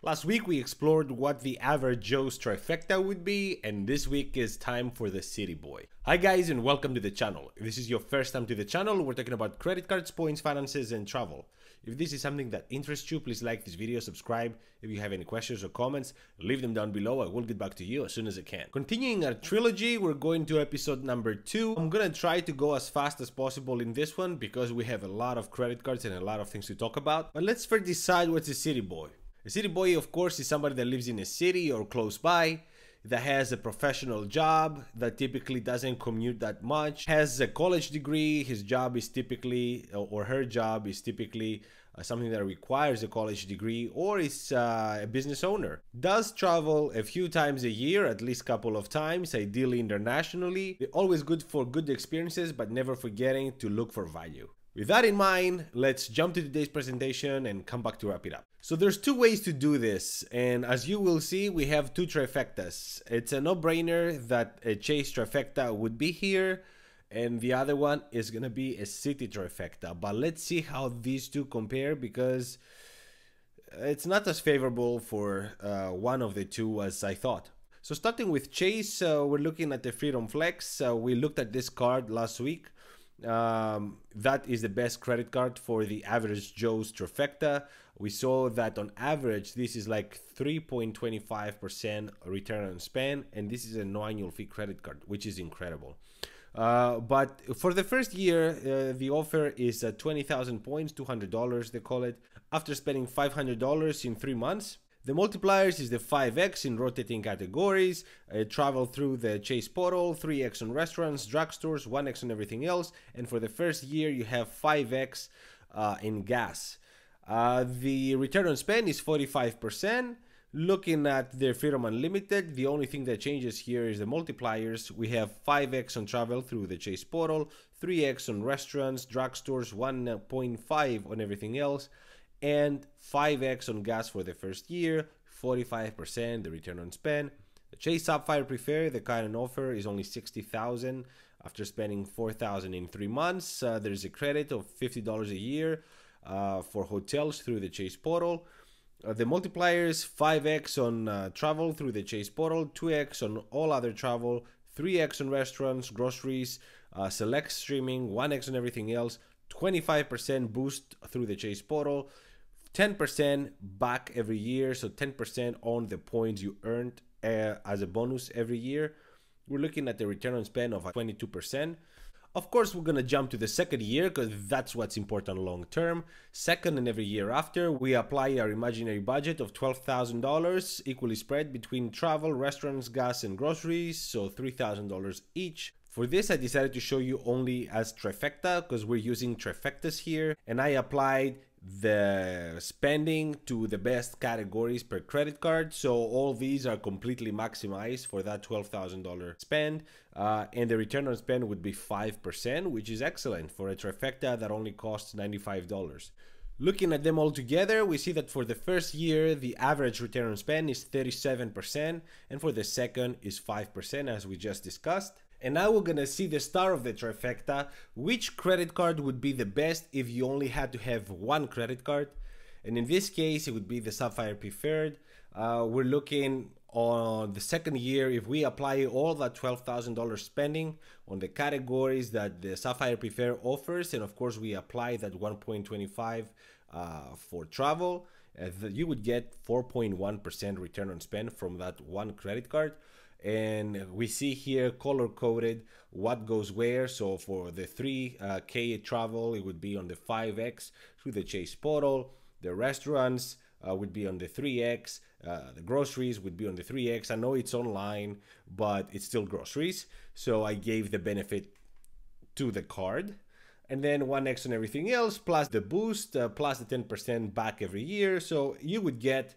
Last week we explored what the average Joe's trifecta would be, and this week is time for the City Boy. Hi guys and welcome to the channel. If this is your first time to the channel, we're talking about credit cards, points, finances, and travel. If this is something that interests you, please like this video, subscribe. If you have any questions or comments, leave them down below. I will get back to you as soon as I can. Continuing our trilogy, we're going to episode number 2. I'm gonna try to go as fast as possible in this one because we have a lot of credit cards and a lot of things to talk about. But let's first decide what's a City Boy. A city boy, of course, is somebody that lives in a city or close by, that has a professional job, that typically doesn't commute that much, has a college degree, his job is typically, or her job is typically something that requires a college degree, or is a business owner. Does travel a few times a year, at least a couple of times, ideally internationally. They're always good for good experiences, but never forgetting to look for value. With that in mind, let's jump to today's presentation and come back to wrap it up. So there's two ways to do this, and as you will see, we have two trifectas. It's a no-brainer that a Chase trifecta would be here, and the other one is gonna be a Citi trifecta. But let's see how these two compare, because it's not as favorable for one of the two as I thought. So starting with Chase, we're looking at the Freedom Flex. We looked at this card last week. That is the best credit card for the average Joe's trifecta. We saw that on average this is like 3.25% return on spend, and this is a no annual fee credit card, which is incredible. But for the first year, the offer is 20,000 points, $200 they call it, after spending $500 in 3 months. The multipliers is the 5x in rotating categories, travel through the Chase portal, 3x on restaurants, drugstores, 1x on everything else, and for the first year you have 5x in gas. The return on spend is 45%. Looking at the Freedom Unlimited, the only thing that changes here is the multipliers. We have 5x on travel through the Chase portal, 3x on restaurants, drugstores, 1.5 on everything else, and 5x on gas for the first year, 45% the return on spend. The Chase Sapphire Preferred, the current offer is only $60,000 after spending $4,000 in 3 months. There's a credit of $50 a year for hotels through the Chase portal. The multipliers, 5x on travel through the Chase portal, 2x on all other travel, 3x on restaurants, groceries, select streaming, 1x on everything else, 25% boost through the Chase portal, 10% back every year, so 10% on the points you earned as a bonus every year. We're looking at the return on spend of 22%. Of course, we're gonna jump to the second year because that's what's important long term. Second and every year after, we apply our imaginary budget of $12,000, equally spread between travel, restaurants, gas, and groceries, so $3,000 each. For this, I decided to show you only as trifecta because we're using trifectas here, and I applied the spending to the best categories per credit card, so all these are completely maximized for that $12,000 spend, and the return on spend would be 5%, which is excellent for a trifecta that only costs $95. Looking at them all together, we see that for the first year, the average return on spend is 37%, and for the second is 5%, as we just discussed. And now we're gonna see the star of the trifecta, which credit card would be the best if you only had to have one credit card. And in this case, it would be the Sapphire Preferred. We're looking on the second year, if we apply all that $12,000 spending on the categories that the Sapphire Preferred offers, and of course we apply that 1.25 for travel, you would get 4.1% return on spend from that one credit card. And we see here color coded what goes where. So for the 3K travel, it would be on the 5X through the Chase portal. The restaurants would be on the 3X. The groceries would be on the 3X. I know it's online, but it's still groceries, so I gave the benefit to the card. And then 1X on everything else, plus the boost, plus the 10% back every year. So you would get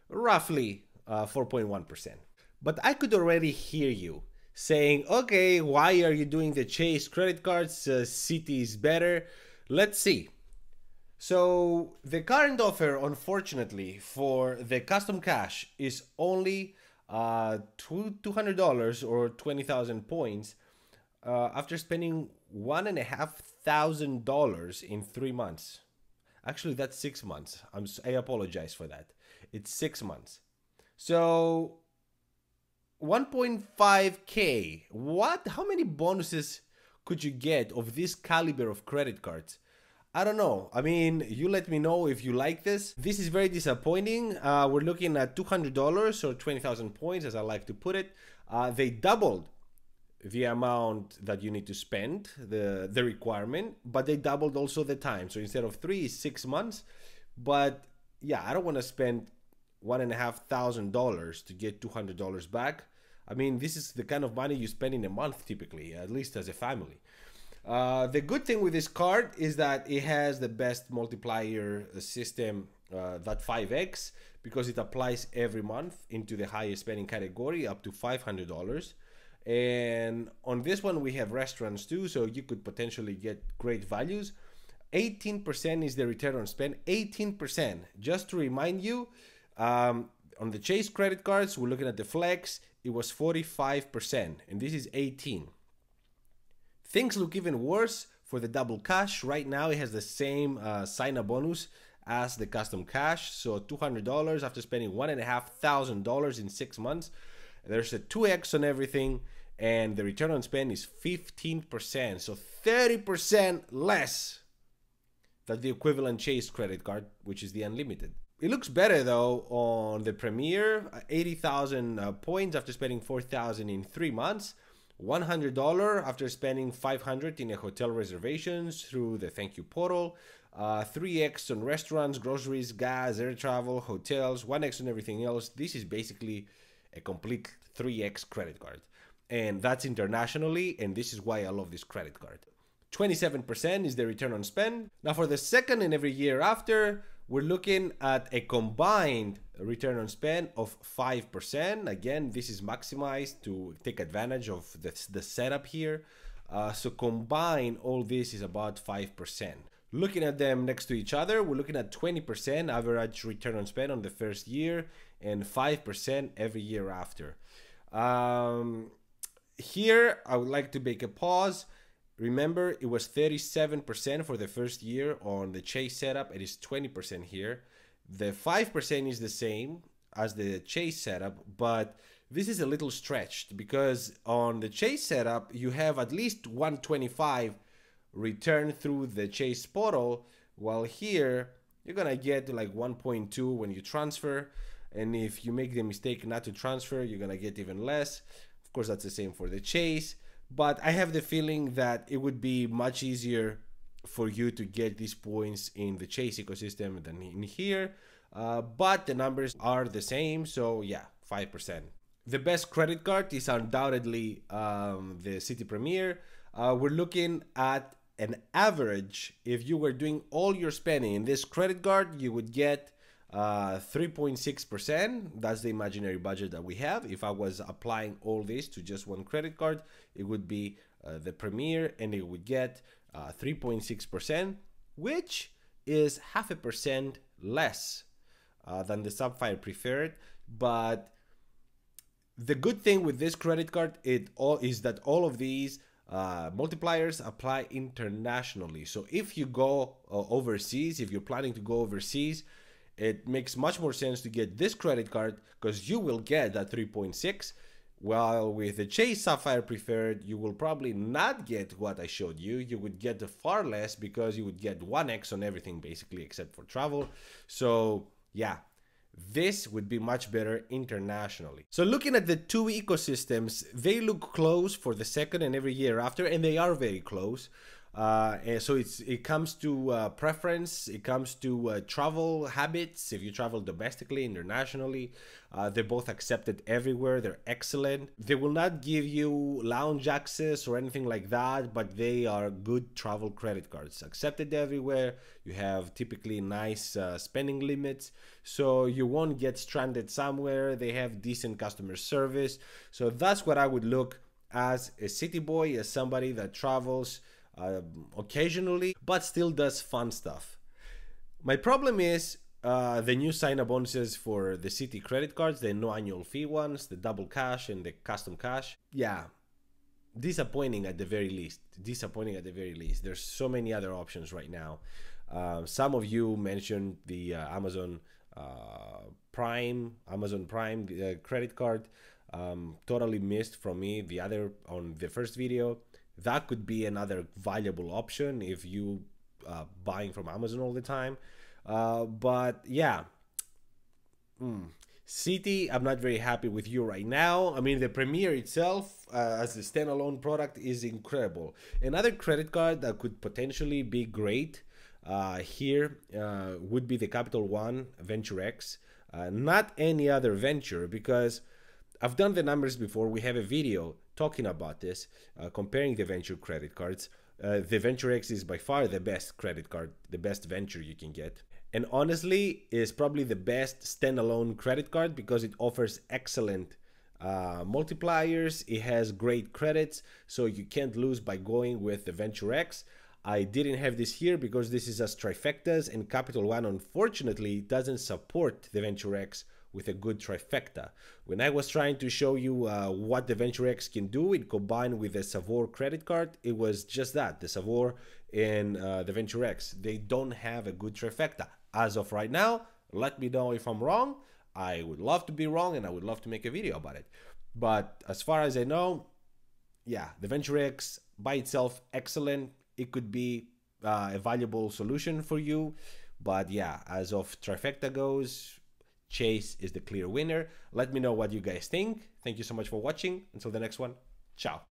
roughly 4.1%. But I could already hear you saying, okay, why are you doing the Chase credit cards? Citi is better. Let's see. So the current offer, unfortunately, for the custom cash is only $200 or 20,000 points after spending $1,500 in 3 months. Actually, that's 6 months. I apologize for that. It's 6 months. So 1.5K. What? How many bonuses could you get of this caliber of credit cards? I don't know. I mean, you let me know if you like this. This is very disappointing. We're looking at $200 or 20,000 points, as I like to put it. They doubled the amount that you need to spend, the requirement, but they doubled also the time. So instead of 3, it's 6 months. But yeah, I don't want to spend $1,500 to get $200 back. I mean, this is the kind of money you spend in a month typically, at least as a family. The good thing with this card is that it has the best multiplier system, that 5x, because it applies every month into the highest spending category up to $500. And on this one, we have restaurants too, so you could potentially get great values. 18% is the return on spend, 18%. Just to remind you, on the Chase credit cards, we're looking at the Flex, it was 45%, and this is 18. Things look even worse for the double cash. Right now, it has the same sign-up bonus as the custom cash. So $200 after spending $1,500 in 6 months. There's a 2x on everything, and the return on spend is 15%. So 30% less than the equivalent Chase credit card, which is the unlimited. It looks better though on the Premier, 80,000 points after spending 4,000 in 3 months. $100 after spending $500 in a hotel reservations through the thank you portal, 3x on restaurants, groceries, gas, air travel, hotels, 1x on everything else. This is basically a complete 3x credit card, and that's internationally, and this is why I love this credit card. 27% is the return on spend. Now for the second and every year after, we're looking at a combined return on spend of 5%. Again, this is maximized to take advantage of the setup here. So combine all this is about 5%. Looking at them next to each other, we're looking at 20% average return on spend on the first year and 5% every year after. Here, I would like to make a pause. Remember, it was 37% for the first year on the Chase setup. It is 20% here. The 5% is the same as the Chase setup, but this is a little stretched because on the Chase setup, you have at least 125 return through the Chase portal, while here, you're gonna get like 1.2 when you transfer. And if you make the mistake not to transfer, you're gonna get even less. Of course, that's the same for the Chase. But I have the feeling that it would be much easier for you to get these points in the Chase ecosystem than in here. But the numbers are the same, so yeah, 5%. The best credit card is undoubtedly the Citi Premier. We're looking at an average. If you were doing all your spending in this credit card, you would get 3.6%. That's the imaginary budget that we have. If I was applying all this to just one credit card, it would be the Premier, and it would get 3.6%, which is 0.5% less than the Sapphire Preferred. But the good thing with this credit card is that all of these multipliers apply internationally. So if you go overseas, if you're planning to go overseas, it makes much more sense to get this credit card because you will get that 3.6. While with the Chase Sapphire Preferred, you will probably not get what I showed you. You would get far less because you would get 1x on everything basically except for travel. So yeah, this would be much better internationally. So looking at the two ecosystems, they look close for the second and every year after, and they are very close. And so it comes to preference, it comes to travel habits. If you travel domestically, internationally, they're both accepted everywhere. They're excellent. They will not give you lounge access or anything like that, but they are good travel credit cards. Accepted everywhere. You have typically nice spending limits, so you won't get stranded somewhere. They have decent customer service. So that's what I would look as a city boy, as somebody that travels occasionally but still does fun stuff. My problem is the new sign-up bonuses for the Citi credit cards, the no annual fee ones, the double cash and the custom cash. Yeah, disappointing at the very least. Disappointing at the very least. There's so many other options right now. Some of you mentioned the Amazon Prime, Amazon Prime credit card. Totally missed from me the other on the first video. That could be another valuable option if you buying from Amazon all the time. But yeah, Citi, I'm not very happy with you right now. I mean, the Premier itself as a standalone product is incredible. Another credit card that could potentially be great here would be the Capital One Venture X, not any other venture, because I've done the numbers before. We have a video talking about this, comparing the venture credit cards. The Venture X is by far the best credit card, the best venture you can get. And honestly, is probably the best standalone credit card because it offers excellent multipliers. It has great credits, so you can't lose by going with the Venture X. I didn't have this here because this is as trifectas, and Capital One unfortunately doesn't support the Venture X with a good trifecta. When I was trying to show you what the Venture X can do, it combined with the Savor credit card, it was just that, the Savor and the Venture X. They don't have a good trifecta. As of right now, let me know if I'm wrong. I would love to be wrong, and I would love to make a video about it. But as far as I know, yeah, the Venture X by itself, excellent. It could be a valuable solution for you. But yeah, as of trifecta goes, Chase is the clear winner. Let me know what you guys think. Thank you so much for watching. Until the next one, ciao.